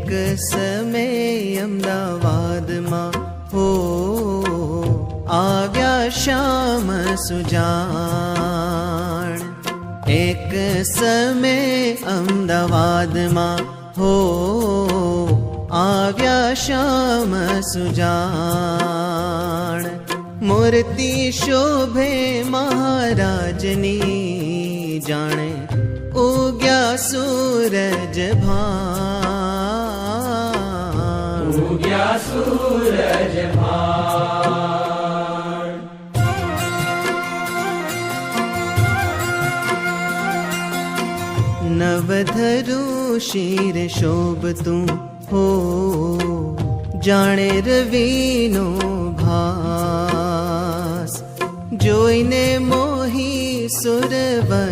એક સમય અમદાવાદમાં હો આવ્યા શ્યામ સુજાણ. એક સમય અમદાવાદમાં હો આવ્યા શ્યામ સુજાણ. મૂર્તિ શોભે મહારાજની જાણે ઉગ્યા સૂરજ ભાન. ઉગ્યા સૂરજ ભાન. નવધરું શિર શોભતું હો જાણે રવિનો ભાસ. જોઈને મોહી સુરવન